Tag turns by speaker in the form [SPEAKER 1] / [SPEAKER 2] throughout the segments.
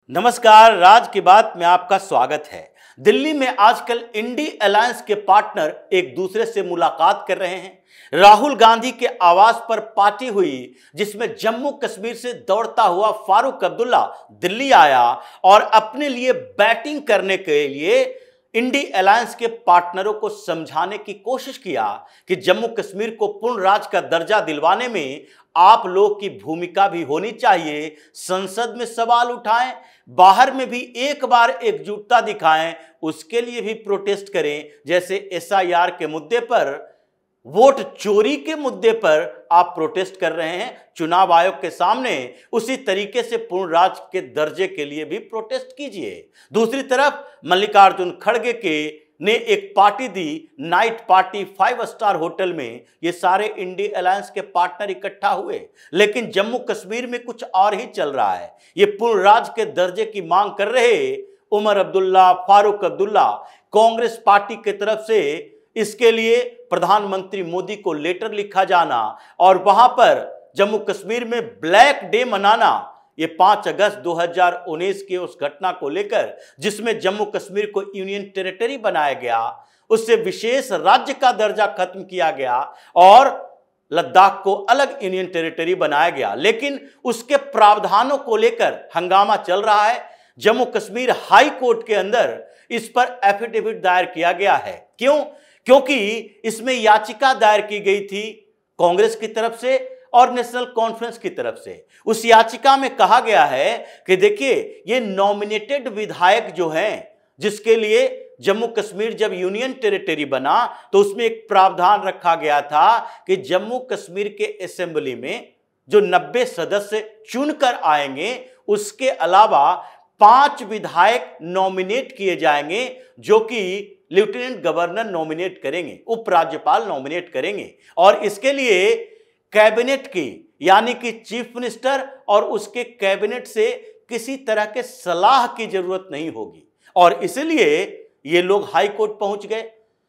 [SPEAKER 1] नमस्कार, राज की बात में आपका स्वागत है। दिल्ली में आजकल इंडी अलायंस के पार्टनर एक दूसरे से मुलाकात कर रहे हैं। राहुल गांधी के आवास पर पार्टी हुई जिसमें जम्मू कश्मीर से दौड़ता हुआ फारूक अब्दुल्ला दिल्ली आया और अपने लिए बैटिंग करने के लिए इंडी अलायंस के पार्टनरों को समझाने की कोशिश किया कि जम्मू कश्मीर को पूर्ण राज्य का दर्जा दिलवाने में आप लोग की भूमिका भी होनी चाहिए। संसद में सवाल उठाएं, बाहर में भी एक बार एकजुटता दिखाएं, उसके लिए भी प्रोटेस्ट करें। जैसे एसआईआर के मुद्दे पर, वोट चोरी के मुद्दे पर आप प्रोटेस्ट कर रहे हैं चुनाव आयोग के सामने, उसी तरीके से पूर्ण राज्य के दर्जे के लिए भी प्रोटेस्ट कीजिए। दूसरी तरफ मल्लिकार्जुन खड़गे ने एक पार्टी दी, नाइट पार्टी 5 स्टार होटल में। ये सारे इंडी अलायंस के पार्टनर इकट्ठा हुए, लेकिन जम्मू कश्मीर में कुछ और ही चल रहा है। ये पूर्ण राज्य के दर्जे की मांग कर रहे उमर अब्दुल्ला, फारूक अब्दुल्ला, कांग्रेस पार्टी की तरफ से इसके लिए प्रधानमंत्री मोदी को लेटर लिखा जाना और वहां पर जम्मू कश्मीर में ब्लैक डे मनाना, ये 5 अगस्त 2019 की उस घटना को लेकर जिसमें जम्मू कश्मीर को यूनियन टेरिटरी बनाया गया, उससे विशेष राज्य का दर्जा खत्म किया गया और लद्दाख को अलग यूनियन टेरिटरी बनाया गया। लेकिन उसके प्रावधानों को लेकर हंगामा चल रहा है। जम्मू कश्मीर हाई कोर्ट के अंदर इस पर एफिडेविट दायर किया गया है। क्यों? क्योंकि इसमें याचिका दायर की गई थी कांग्रेस की तरफ से और नेशनल कॉन्फ्रेंस की तरफ से। उस याचिका में कहा गया है कि देखिए, ये नॉमिनेटेड विधायक जो हैं, जिसके लिए जम्मू कश्मीर जब यूनियन टेरिटरी बना तो उसमें एक प्रावधान रखा गया था कि जम्मू कश्मीर के असेंबली में जो 90 सदस्य चुनकर आएंगे, उसके अलावा 5 विधायक नॉमिनेट किए जाएंगे जो कि लेफ्टिनेंट गवर्नर नॉमिनेट करेंगे, उपराज्यपाल नॉमिनेट करेंगे। और इसके लिए कैबिनेट की, यानी कि चीफ मिनिस्टर और उसके कैबिनेट से किसी तरह के सलाह की जरूरत नहीं होगी। और इसलिए ये लोग हाई कोर्ट पहुंच गए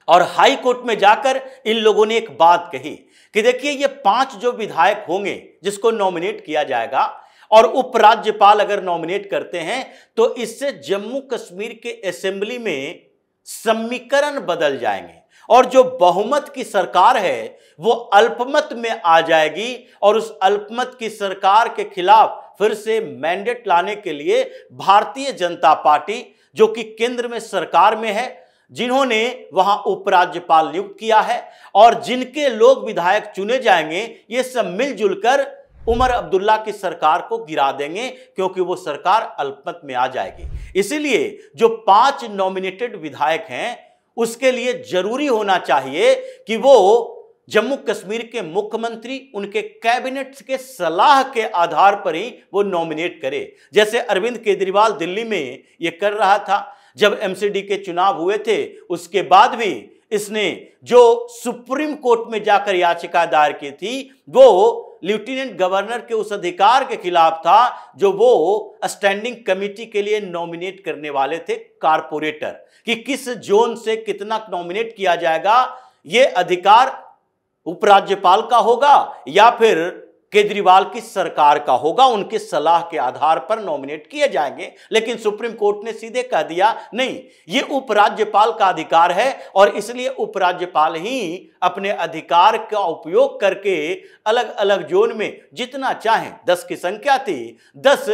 [SPEAKER 1] और हाई कोर्ट में जाकर इन लोगों ने एक बात कही कि देखिए, ये 5 जो विधायक होंगे जिसको नॉमिनेट किया जाएगा और उपराज्यपाल अगर नॉमिनेट करते हैं तो इससे जम्मू कश्मीर के असेंबली में समीकरण बदल जाएंगे और जो बहुमत की सरकार है वो अल्पमत में आ जाएगी और उस अल्पमत की सरकार के खिलाफ फिर से मैंडेट लाने के लिए भारतीय जनता पार्टी, जो कि केंद्र में सरकार में है, जिन्होंने वहां उपराज्यपाल नियुक्त किया है और जिनके लोग विधायक चुने जाएंगे, ये सब मिलजुल कर उमर अब्दुल्ला की सरकार को गिरा देंगे, क्योंकि वो सरकार अल्पमत में आ जाएगी। इसीलिए जो 5 नॉमिनेटेड विधायक हैं, उसके लिए जरूरी होना चाहिए कि वो जम्मू कश्मीर के मुख्यमंत्री, उनके कैबिनेट के सलाह के आधार पर ही वो नॉमिनेट करे। जैसे अरविंद केजरीवाल दिल्ली में ये कर रहा था। जब एमसीडी के चुनाव हुए थे उसके बाद भी इसने जो सुप्रीम कोर्ट में जाकर याचिका दायर की थी, वो लेफ्टिनेंट गवर्नर के उस अधिकार के खिलाफ था जो वो स्टैंडिंग कमेटी के लिए नॉमिनेट करने वाले थे कारपोरेटर, कि किस जोन से कितना नॉमिनेट किया जाएगा, ये अधिकार उपराज्यपाल का होगा या फिर केजरीवाल की सरकार का होगा। उनकी सलाह के आधार पर नॉमिनेट किए जाएंगे। लेकिन सुप्रीम कोर्ट ने सीधे कह दिया नहीं, ये उपराज्यपाल का अधिकार है और इसलिए उपराज्यपाल ही अपने अधिकार का उपयोग करके अलग अलग जोन में जितना चाहें, 10 की संख्या थी, 10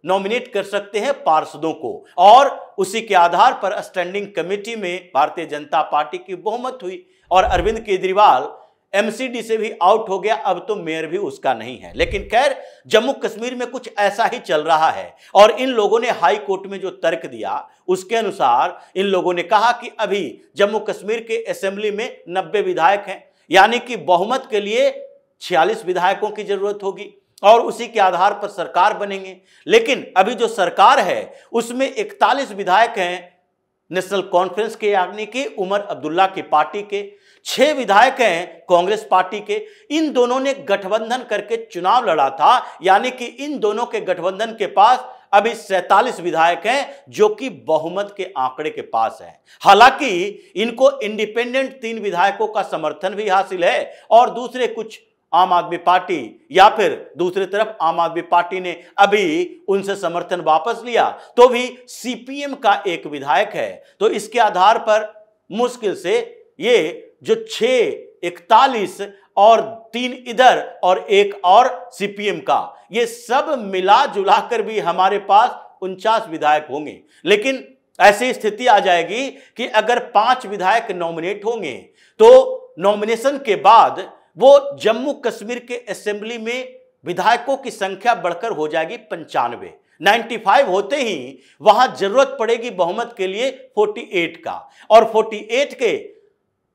[SPEAKER 1] नॉमिनेट कर सकते हैं पार्षदों को। और उसी के आधार पर स्टैंडिंग कमेटी में भारतीय जनता पार्टी की बहुमत हुई और अरविंद केजरीवाल एमसीडी से भी आउट हो गया। अब तो मेयर भी उसका नहीं है। लेकिन खैर, जम्मू कश्मीर में कुछ ऐसा ही चल रहा है और इन लोगों ने हाई कोर्ट में जो तर्क दिया उसके अनुसार इन लोगों ने कहा कि अभी जम्मू कश्मीर के असेंबली में 90 विधायक हैं, यानी कि बहुमत के लिए 46 विधायकों की जरूरत होगी और उसी के आधार पर सरकार बनेंगे। लेकिन अभी जो सरकार है उसमें 41 विधायक हैं नेशनल कॉन्फ्रेंस के, यानी कि उमर अब्दुल्ला की पार्टी के, 6 विधायक हैं कांग्रेस पार्टी के। इन दोनों ने गठबंधन करके चुनाव लड़ा था, यानी कि इन दोनों के गठबंधन के पास अभी 47 विधायक हैं जो कि बहुमत के आंकड़े के पास हैं। हालांकि इनको इंडिपेंडेंट 3 विधायकों का समर्थन भी हासिल है और दूसरे कुछ आम आदमी पार्टी, या फिर दूसरी तरफ आम आदमी पार्टी ने अभी उनसे समर्थन वापस लिया तो भी सीपीएम का एक विधायक है। तो इसके आधार पर मुश्किल से ये जो 641 और 3 इधर और एक और सीपीएम का, ये सब मिला जुलाकर भी हमारे पास 49 विधायक होंगे। लेकिन ऐसी स्थिति आ जाएगी कि अगर 5 विधायक नॉमिनेट होंगे तो नॉमिनेशन के बाद वो जम्मू कश्मीर के असेंबली में विधायकों की संख्या बढ़कर हो जाएगी 95 होते ही वहां जरूरत पड़ेगी बहुमत के लिए 48 का, और 48 के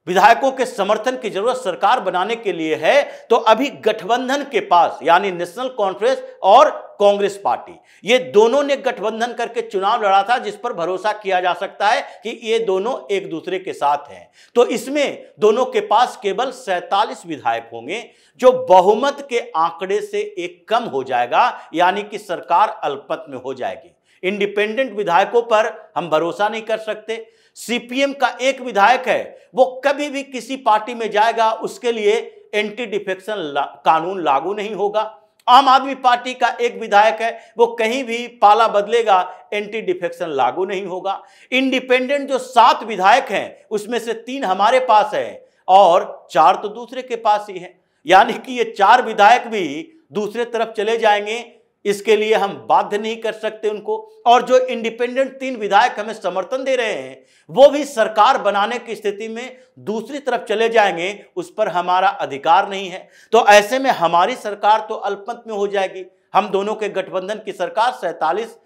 [SPEAKER 1] विधायकों के समर्थन की जरूरत सरकार बनाने के लिए है। तो अभी गठबंधन के पास यानी नेशनल कॉन्फ्रेंस और कांग्रेस पार्टी, ये दोनों ने गठबंधन करके चुनाव लड़ा था, जिस पर भरोसा किया जा सकता है कि ये दोनों एक दूसरे के साथ हैं। तो इसमें दोनों के पास केवल 47 विधायक होंगे, जो बहुमत के आंकड़े से एक कम हो जाएगा, यानी कि सरकार अल्पमत में हो जाएगी। इंडिपेंडेंट विधायकों पर हम भरोसा नहीं कर सकते। सीपीएम का एक विधायक है, वो कभी भी किसी पार्टी में जाएगा, उसके लिए एंटी डिफेक्शन कानून लागू नहीं होगा। आम आदमी पार्टी का एक विधायक है, वो कहीं भी पाला बदलेगा, एंटी डिफेक्शन लागू नहीं होगा। इंडिपेंडेंट जो 7 विधायक हैं, उसमें से 3 हमारे पास है और 4 तो दूसरे के पास ही हैं, यानी कि ये 4 विधायक भी दूसरे तरफ चले जाएंगे। इसके लिए हम बाध्य नहीं कर सकते उनको, और जो इंडिपेंडेंट 3 विधायक हमें समर्थन दे रहे हैं, वो भी सरकार बनाने की स्थिति में दूसरी तरफ चले जाएंगे, उस पर हमारा अधिकार नहीं है। तो ऐसे में हमारी सरकार तो अल्पमत में हो जाएगी। हम दोनों के गठबंधन की सरकार 47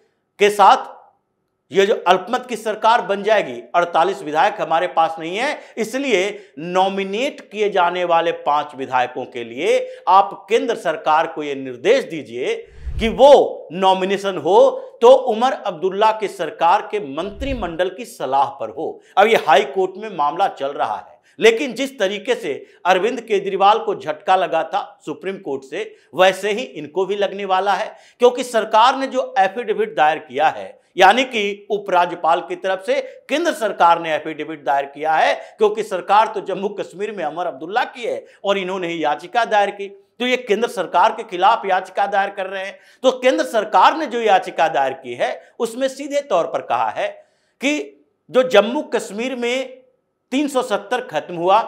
[SPEAKER 1] के साथ ये जो अल्पमत की सरकार बन जाएगी। 48 विधायक हमारे पास नहीं है, इसलिए नॉमिनेट किए जाने वाले 5 विधायकों के लिए आप केंद्र सरकार को यह निर्देश दीजिए कि वो नॉमिनेशन हो तो उमर अब्दुल्ला की सरकार के मंत्रिमंडल की सलाह पर हो। अब ये हाई कोर्ट में मामला चल रहा है, लेकिन जिस तरीके से अरविंद केजरीवाल को झटका लगा था सुप्रीम कोर्ट से, वैसे ही इनको भी लगने वाला है, क्योंकि सरकार ने जो एफिडेविट दायर किया है, यानी कि उपराज्यपाल की तरफ से केंद्र सरकार ने एफिडेविट दायर किया है, क्योंकि सरकार तो जम्मू कश्मीर में उमर अब्दुल्ला की है और इन्होंने ही याचिका दायर की, तो ये केंद्र सरकार के खिलाफ याचिका दायर कर रहे हैं। तो केंद्र सरकार ने जो याचिका दायर की है, उसमें सीधे तौर पर कहा है कि जो जम्मू कश्मीर में 370 खत्म हुआ,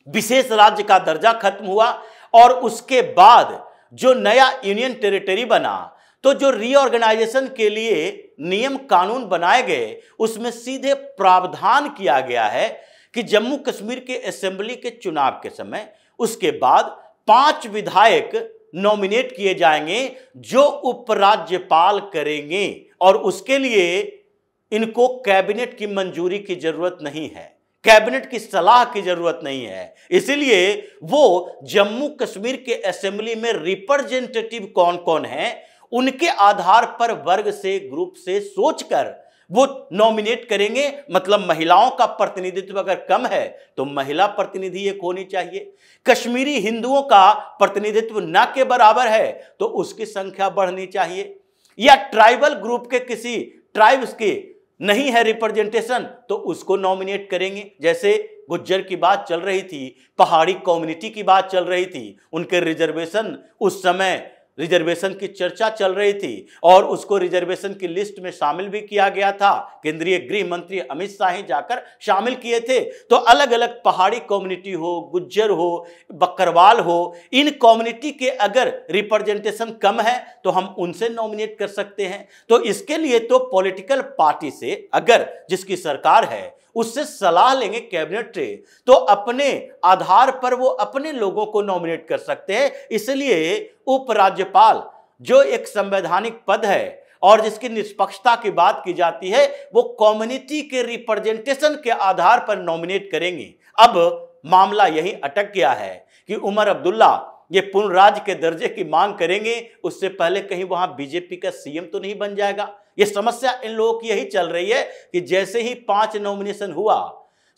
[SPEAKER 1] विशेष राज्य का दर्जा खत्म हुआ, और उसके बाद जो नया यूनियन टेरिटरी बना, तो जो रीऑर्गेनाइजेशन के लिए नियम कानून बनाए गए, उसमें सीधे प्रावधान किया गया है कि जम्मू कश्मीर के असेंबली के चुनाव के समय उसके बाद 5 विधायक नॉमिनेट किए जाएंगे जो उपराज्यपाल करेंगे, और उसके लिए इनको कैबिनेट की मंजूरी की जरूरत नहीं है, कैबिनेट की सलाह की जरूरत नहीं है। इसलिए वो जम्मू कश्मीर के असेंबली में रिप्रेजेंटेटिव कौन कौन है, उनके आधार पर वर्ग से, ग्रुप से सोचकर वो नॉमिनेट करेंगे। मतलब महिलाओं का प्रतिनिधित्व अगर कम है तो महिला प्रतिनिधि एक होनी चाहिए, कश्मीरी हिंदुओं का प्रतिनिधित्व न के बराबर है तो उसकी संख्या बढ़नी चाहिए, या ट्राइबल ग्रुप के किसी ट्राइब्स की नहीं है रिप्रेजेंटेशन तो उसको नॉमिनेट करेंगे। जैसे गुज्जर की बात चल रही थी, पहाड़ी कम्युनिटी की बात चल रही थी, उनके रिजर्वेशन, उस समय रिजर्वेशन की चर्चा चल रही थी और उसको रिजर्वेशन की लिस्ट में शामिल भी किया गया था। केंद्रीय गृह मंत्री अमित शाह ही जाकर शामिल किए थे। तो अलग अलग पहाड़ी कम्युनिटी हो, गुज्जर हो, बकरवाल हो, इन कम्युनिटी के अगर रिप्रेजेंटेशन कम है तो हम उनसे नॉमिनेट कर सकते हैं। तो इसके लिए तो पॉलिटिकल पार्टी से, अगर जिसकी सरकार है उससे सलाह लेंगे कैबिनेट से, तो अपने आधार पर वो अपने लोगों को नॉमिनेट कर सकते हैं। इसलिए उपराज्यपाल जो एक संवैधानिक पद है और जिसकी निष्पक्षता की बात की जाती है, वो कम्युनिटी के रिप्रेजेंटेशन के आधार पर नॉमिनेट करेंगे। अब मामला यही अटक गया है कि उमर अब्दुल्ला ये पूर्ण राज्य के दर्जे की मांग करेंगे, उससे पहले कहीं वहां बीजेपी का सीएम तो नहीं बन जाएगा। ये समस्या इन लोगों की यही चल रही है कि जैसे ही 5 नॉमिनेशन हुआ,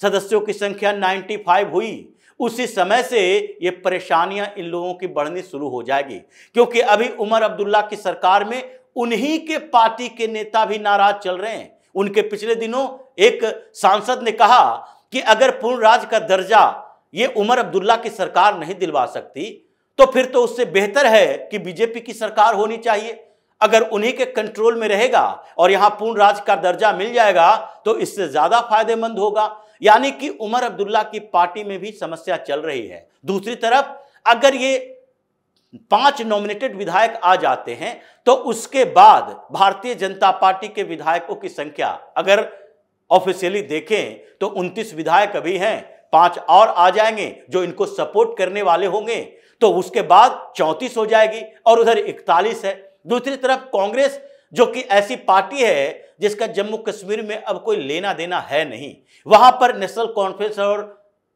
[SPEAKER 1] सदस्यों की संख्या 95 हुई, उसी समय से ये परेशानियां इन लोगों की बढ़नी शुरू हो जाएगी, क्योंकि अभी उमर अब्दुल्ला की सरकार में उन्हीं के पार्टी के नेता भी नाराज चल रहे हैं। उनके पिछले दिनों एक सांसद ने कहा कि अगर पूर्ण राज्य का दर्जा ये उमर अब्दुल्ला की सरकार नहीं दिलवा सकती तो फिर तो उससे बेहतर है कि बीजेपी की सरकार होनी चाहिए। अगर उन्हीं के कंट्रोल में रहेगा और यहां पूर्ण राज का दर्जा मिल जाएगा तो इससे ज्यादा फायदेमंद होगा। यानी कि उमर अब्दुल्ला की पार्टी में भी समस्या चल रही है। दूसरी तरफ अगर ये 5 नॉमिनेटेड विधायक आ जाते हैं तो उसके बाद भारतीय जनता पार्टी के विधायकों की संख्या अगर ऑफिशियली देखें तो 29 विधायक अभी हैं, 5 और आ जाएंगे जो इनको सपोर्ट करने वाले होंगे, तो उसके बाद 34 हो जाएगी और उधर 41 है। दूसरी तरफ कांग्रेस जो कि ऐसी पार्टी है जिसका जम्मू कश्मीर में अब कोई लेना देना है नहीं, वहां पर नेशनल कॉन्फ्रेंस और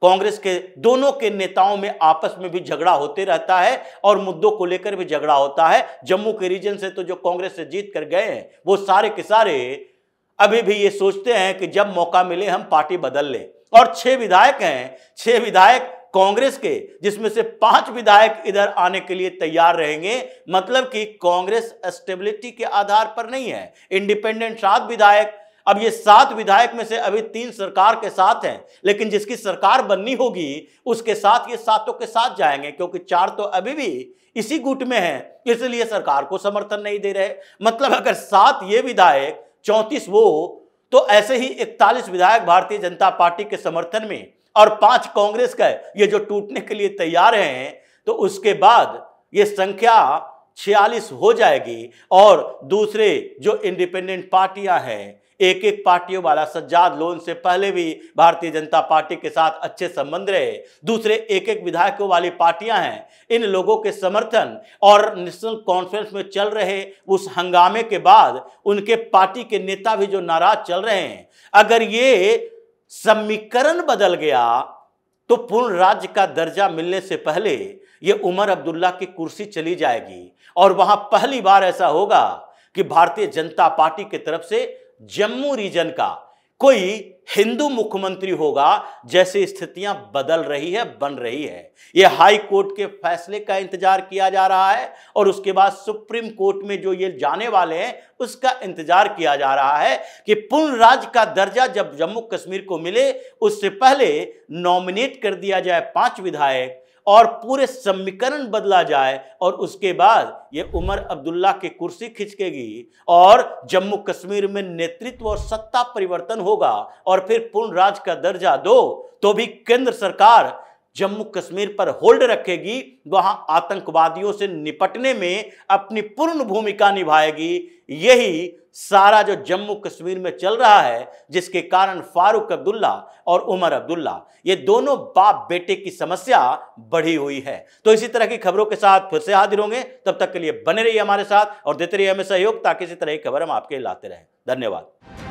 [SPEAKER 1] कांग्रेस के दोनों के नेताओं में आपस में भी झगड़ा होते रहता है और मुद्दों को लेकर भी झगड़ा होता है। जम्मू के रीजन से तो जो कांग्रेस से जीत कर गए हैं वो सारे के सारे अभी भी ये सोचते हैं कि जब मौका मिले हम पार्टी बदल लें। और 6 विधायक हैं, 6 विधायक कांग्रेस के, जिसमें से 5 विधायक इधर आने के लिए तैयार रहेंगे। मतलब कि कांग्रेस स्टेबिलिटी के आधार पर नहीं है। इंडिपेंडेंट 7 विधायक, अब ये 7 विधायक में से अभी 3 सरकार के साथ हैं, लेकिन जिसकी सरकार बननी होगी उसके साथ ये 7 के साथ जाएंगे, क्योंकि 4 तो अभी भी इसी गुट में हैं, इसलिए सरकार को समर्थन नहीं दे रहे। मतलब अगर 7 ये विधायक 34 वो, तो ऐसे ही 41 विधायक भारतीय जनता पार्टी के समर्थन में और 5 कांग्रेस का, ये जो टूटने के लिए तैयार हैं, तो उसके बाद ये संख्या 46 हो जाएगी। और दूसरे जो इंडिपेंडेंट पार्टियां हैं, एक एक पार्टियों वाला सज्जाद लोन से पहले भी भारतीय जनता पार्टी के साथ अच्छे संबंध रहे, दूसरे एक एक विधायकों वाली पार्टियां हैं, इन लोगों के समर्थन और नेशनल कॉन्फ्रेंस में चल रहे उस हंगामे के बाद उनके पार्टी के नेता भी जो नाराज चल रहे हैं, अगर ये समीकरण बदल गया तो पूर्ण राज्य का दर्जा मिलने से पहले ये उमर अब्दुल्ला की कुर्सी चली जाएगी और वहां पहली बार ऐसा होगा कि भारतीय जनता पार्टी की तरफ से जम्मू रीजन का कोई हिंदू मुख्यमंत्री होगा। जैसे स्थितियां बदल रही है, बन रही है, यह हाई कोर्ट के फैसले का इंतजार किया जा रहा है और उसके बाद सुप्रीम कोर्ट में जो ये जाने वाले हैं उसका इंतजार किया जा रहा है कि पूर्ण राज्य का दर्जा जब जम्मू कश्मीर को मिले उससे पहले नॉमिनेट कर दिया जाए 5 विधायक और पूरे समीकरण बदला जाए और उसके बाद ये उमर अब्दुल्ला की कुर्सी खिंचकेगी और जम्मू कश्मीर में नेतृत्व और सत्ता परिवर्तन होगा और फिर पूर्ण राज्य का दर्जा दो तो भी केंद्र सरकार जम्मू कश्मीर पर होल्ड रखेगी, वहां आतंकवादियों से निपटने में अपनी पूर्ण भूमिका निभाएगी। यही सारा जो जम्मू कश्मीर में चल रहा है, जिसके कारण फारूक अब्दुल्ला और उमर अब्दुल्ला ये दोनों बाप बेटे की समस्या बढ़ी हुई है। तो इसी तरह की खबरों के साथ फिर से हाजिर होंगे, तब तक के लिए बने रहिए हमारे साथ और देते रहिए हमें सहयोग, ताकि इसी तरह की खबर हम आपके लाते रहें। धन्यवाद।